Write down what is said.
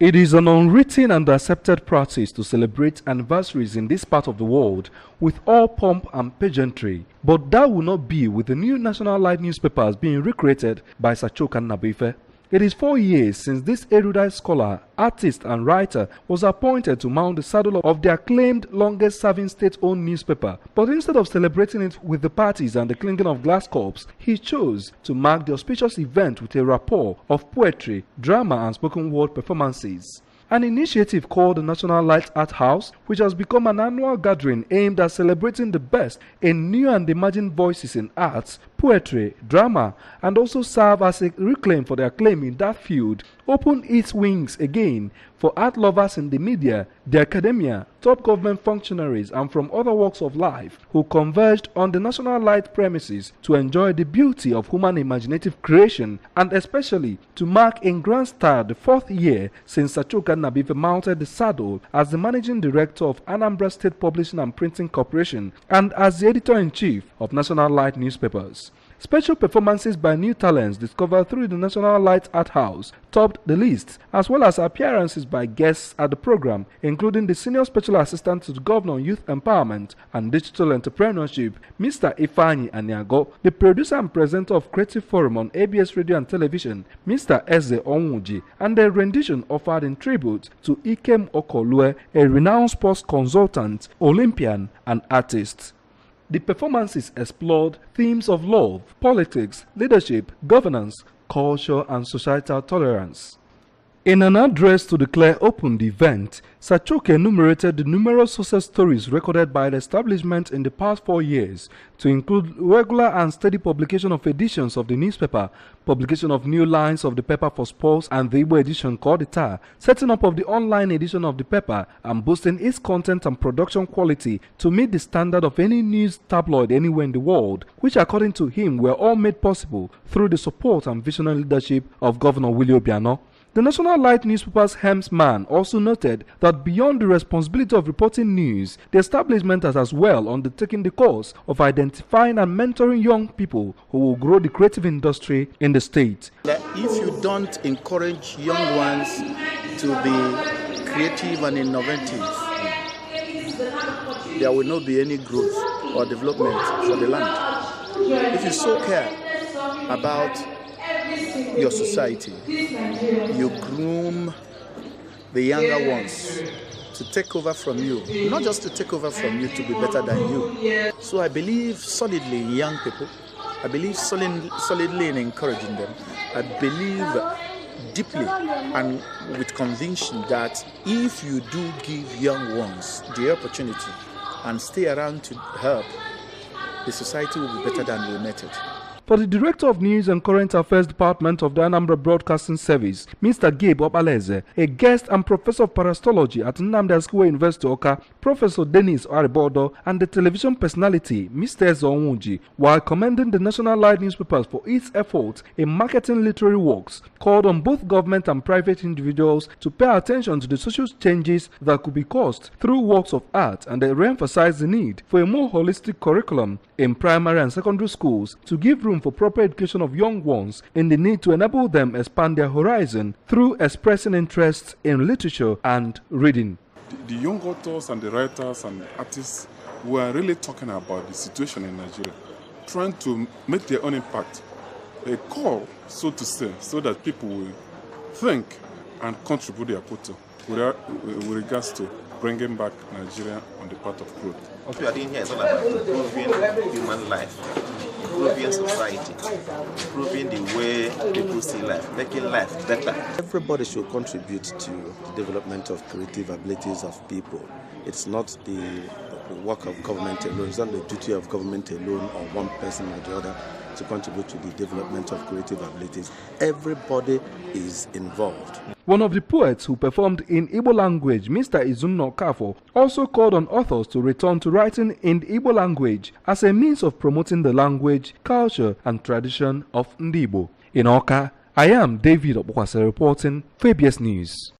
It is an unwritten and accepted practice to celebrate anniversaries in this part of the world with all pomp and pageantry, but that will not be with the new National Light newspapers being recreated by Sachoka Nabife. It is 4 years since this erudite scholar, artist and writer was appointed to mount the saddle of the acclaimed longest-serving state-owned newspaper, but instead of celebrating it with the parties and the clinking of glass cups, he chose to mark the auspicious event with a rapport of poetry, drama and spoken word performances. An initiative called the National Light Art House, which has become an annual gathering aimed at celebrating the best in new and emerging voices in arts, poetry, drama, and also serve as a reclaim for their claim in that field, opened its wings again for art lovers in the media, the academia, top government functionaries, and from other walks of life who converged on the National Light premises to enjoy the beauty of human imaginative creation and especially to mark in grand style the 4th year since Sachoka Nabife mounted the saddle as the managing director of Anambra State Publishing and Printing Corporation and as the editor-in-chief of National Light newspapers. Special performances by new talents discovered through the National Light Art House topped the list, as well as appearances by guests at the program, including the Senior Special Assistant to the Governor on Youth Empowerment and Digital Entrepreneurship, Mr. Ifeanyi Aniago, the producer and presenter of Creative Forum on ABS Radio and Television, Mr. Eze Onwuji, and a rendition offered in tribute to Ikem Okolue, a renowned sports consultant, Olympian, and artist. The performances explored themes of love, politics, leadership, governance, culture, and societal tolerance. In an address to declare open the event, Sachoka enumerated the numerous success stories recorded by the establishment in the past 4 years, to include regular and steady publication of editions of the newspaper, publication of new lines of the paper for sports and the Igbo edition called Ita, setting up of the online edition of the paper, and boosting its content and production quality to meet the standard of any news tabloid anywhere in the world, which according to him were all made possible through the support and visionary leadership of Governor Willie Obiano. The National Light newspaper's helmsman also noted that beyond the responsibility of reporting news, the establishment has as well undertaken the course of identifying and mentoring young people who will grow the creative industry in the state. If you don't encourage young ones to be creative and innovative, there will not be any growth or development for the land. If you so care about your society, you groom the younger ones to take over from you, not just to take over from you to be better than you. So I believe solidly in young people. I believe solidly in encouraging them. I believe deeply and with conviction that if you do give young ones the opportunity and stay around to help, the society will be better than we met it. For the Director of News and Current Affairs Department of the Anambra Broadcasting Service, Mr. Gabe Opaleze, a guest and professor of parasitology at Anambra University Awka, Professor Dennis Aribodo, and the television personality, Mr. Eze Onwuji, while commending the National Light newspapers for its efforts in marketing literary works, called on both government and private individuals to pay attention to the social changes that could be caused through works of art, and they re-emphasized the need for a more holistic curriculum in primary and secondary schools to give room for proper education of young ones in the need to enable them expand their horizon through expressing interest in literature and reading. The young authors and the writers and the artists were really talking about the situation in Nigeria, trying to make their own impact, a call, so to say, so that people will think and contribute their quota with regards to bringing back Nigeria on the path of growth. What we are doing here is all about improving human life, improving society, improving the way people see life, making life better. Everybody should contribute to the development of creative abilities of people. It's not the work of government alone, it's not the duty of government alone or one person or the other to contribute to the development of creative abilities. Everybody is involved. One of the poets who performed in Igbo language, Mr. Izunno Kafo, also called on authors to return to writing in the Igbo language as a means of promoting the language, culture, and tradition of Ndi Igbo. In Awka, I am David Obukwase reporting for ABS News.